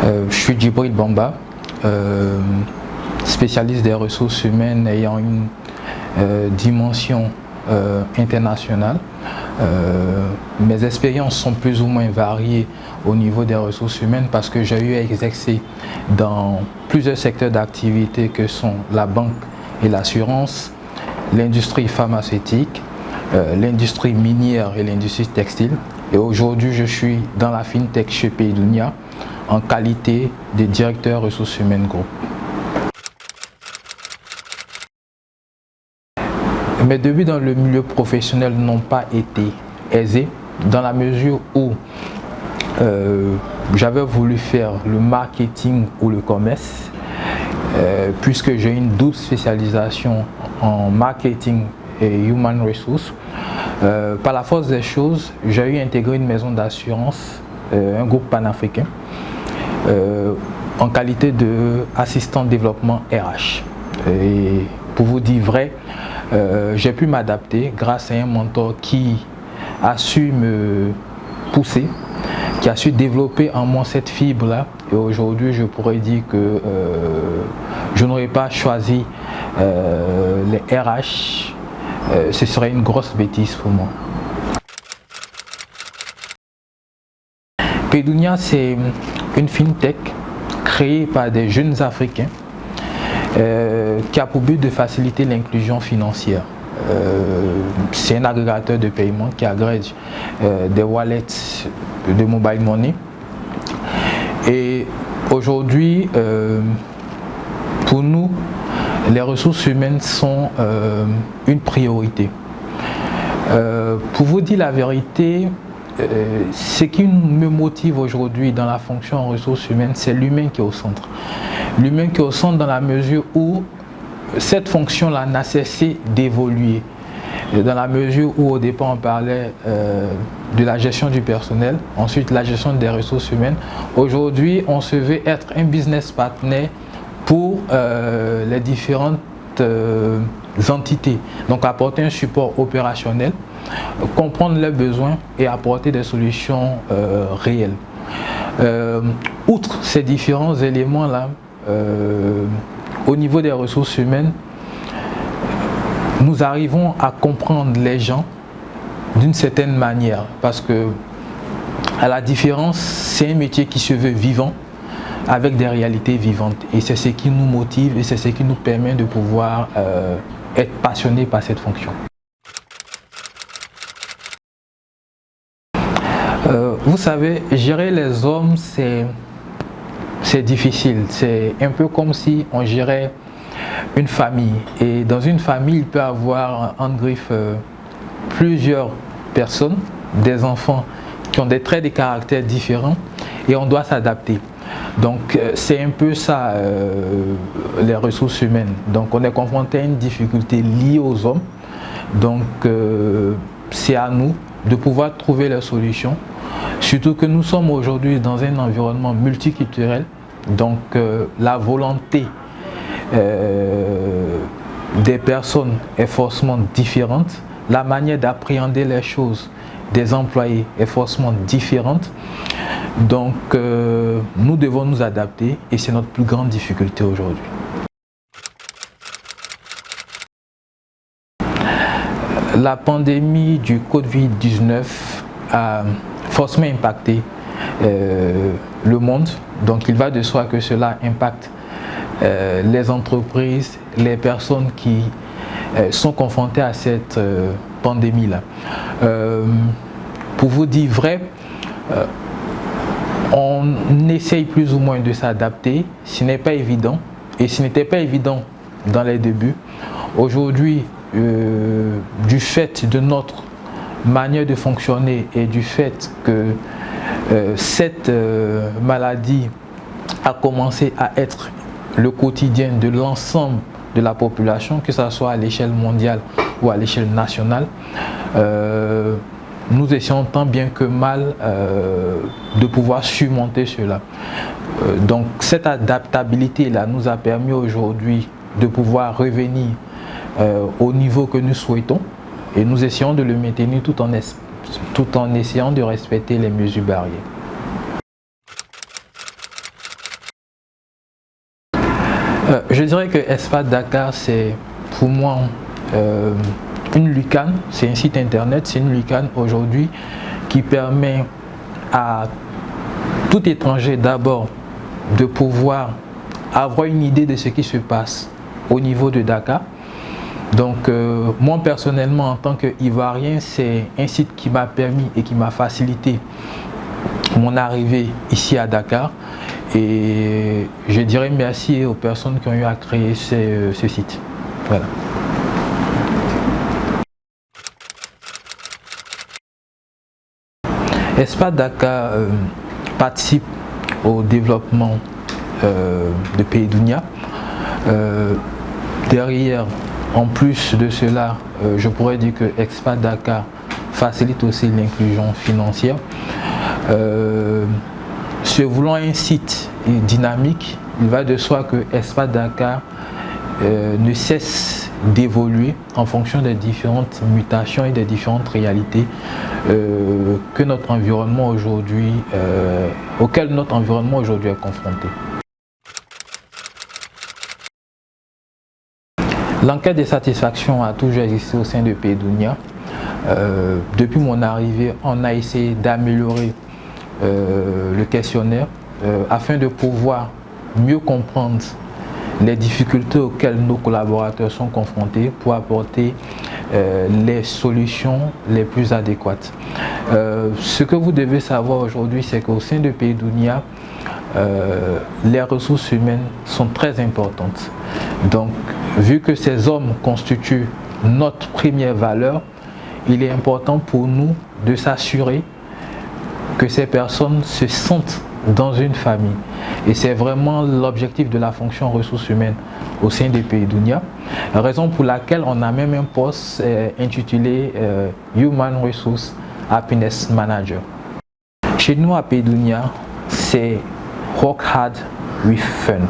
Je suis Djibril Bamba, spécialiste des ressources humaines ayant une dimension internationale. Mes expériences sont plus ou moins variées au niveau des ressources humaines parce que j'ai eu à exercer dans plusieurs secteurs d'activité que sont la banque et l'assurance, l'industrie pharmaceutique, l'industrie minière et l'industrie textile. Et aujourd'hui, je suis dans la FinTech chez Paydunia en qualité de directeur ressources humaines groupe. Mes débuts dans le milieu professionnel n'ont pas été aisés dans la mesure où j'avais voulu faire le marketing ou le commerce puisque j'ai une double spécialisation en marketing et human resources. Par la force des choses, j'ai eu intégré une maison d'assurance, un groupe panafricain, en qualité d'assistant développement RH. Et pour vous dire vrai, j'ai pu m'adapter grâce à un mentor qui a su me pousser, qui a su développer en moi cette fibre-là. Et aujourd'hui, je pourrais dire que je n'aurais pas choisi les RH. Ce serait une grosse bêtise pour moi. Paydunia, c'est une FinTech créée par des jeunes Africains qui a pour but de faciliter l'inclusion financière. C'est un agrégateur de paiement qui agrège des wallets de mobile money. Et aujourd'hui, pour nous, les ressources humaines sont une priorité. Pour vous dire la vérité, ce qui me motive aujourd'hui dans la fonction en ressources humaines, c'est l'humain qui est au centre. L'humain qui est au centre dans la mesure où cette fonction-là n'a cessé d'évoluer. Dans la mesure où au départ on parlait de la gestion du personnel, ensuite la gestion des ressources humaines. Aujourd'hui, on se veut être un business partner pour les différentes entités. Donc apporter un support opérationnel, comprendre leurs besoins et apporter des solutions réelles. Outre ces différents éléments-là, au niveau des ressources humaines, nous arrivons à comprendre les gens d'une certaine manière parce que, à la différence, c'est un métier qui se veut vivant avec des réalités vivantes et c'est ce qui nous motive et c'est ce qui nous permet de pouvoir être passionnés par cette fonction. Vous savez, gérer les hommes, c'est difficile. C'est un peu comme si on gérait une famille. Et dans une famille, il peut y avoir en griffe plusieurs personnes, des enfants qui ont des traits de caractère différents et on doit s'adapter. Donc c'est un peu ça les ressources humaines. Donc on est confronté à une difficulté liée aux hommes. Donc c'est à nous de pouvoir trouver les solutions. Surtout que nous sommes aujourd'hui dans un environnement multiculturel. Donc la volonté des personnes est forcément différente. La manière d'appréhender les choses des employés est forcément différente. Donc nous devons nous adapter et c'est notre plus grande difficulté aujourd'hui. La pandémie du Covid-19 a forcément impacté le monde. Donc il va de soi que cela impacte les entreprises, les personnes qui sont confrontées à cette pandémie-là. Pour vous dire vrai, on essaye plus ou moins de s'adapter. Ce n'est pas évident et ce n'était pas évident dans les débuts. Aujourd'hui, du fait de notre manière de fonctionner et du fait que cette maladie a commencé à être le quotidien de l'ensemble de la population, que ce soit à l'échelle mondiale ou à l'échelle nationale, nous essayons tant bien que mal de pouvoir surmonter cela. Donc cette adaptabilité-là nous a permis aujourd'hui de pouvoir revenir au niveau que nous souhaitons et nous essayons de le maintenir tout en essayant de respecter les mesures barrières. Je dirais que Expat Dakar, c'est pour moi une lucane, c'est un site internet, c'est une lucane aujourd'hui qui permet à tout étranger d'abord de pouvoir avoir une idée de ce qui se passe au niveau de Dakar. Donc moi personnellement en tant qu'Ivoirien, c'est un site qui m'a permis et qui m'a facilité mon arrivée ici à Dakar, et je dirais merci aux personnes qui ont eu à créer ce site. Voilà. Expat Dakar participe au développement de Paydounia. Derrière, en plus de cela, je pourrais dire que Expat Dakar facilite aussi l'inclusion financière. Se voulant un site dynamique, il va de soi que Expat Dakar ne cesse d'évoluer en fonction des différentes mutations et des différentes réalités que notre environnement aujourd'hui, auxquelles notre environnement aujourd'hui est confronté. L'enquête de satisfaction a toujours existé au sein de Paydounia. Depuis mon arrivée, on a essayé d'améliorer le questionnaire afin de pouvoir mieux comprendre les difficultés auxquelles nos collaborateurs sont confrontés pour apporter les solutions les plus adéquates. Ce que vous devez savoir aujourd'hui, c'est qu'au sein de Paydounia, les ressources humaines sont très importantes. Donc, vu que ces hommes constituent notre première valeur, il est important pour nous de s'assurer que ces personnes se sentent dans une famille. Et c'est vraiment l'objectif de la fonction ressources humaines au sein des Paydounia, raison pour laquelle on a même un poste intitulé Human Resource Happiness Manager. Chez nous à Paydounia, c'est Work Hard with Fun.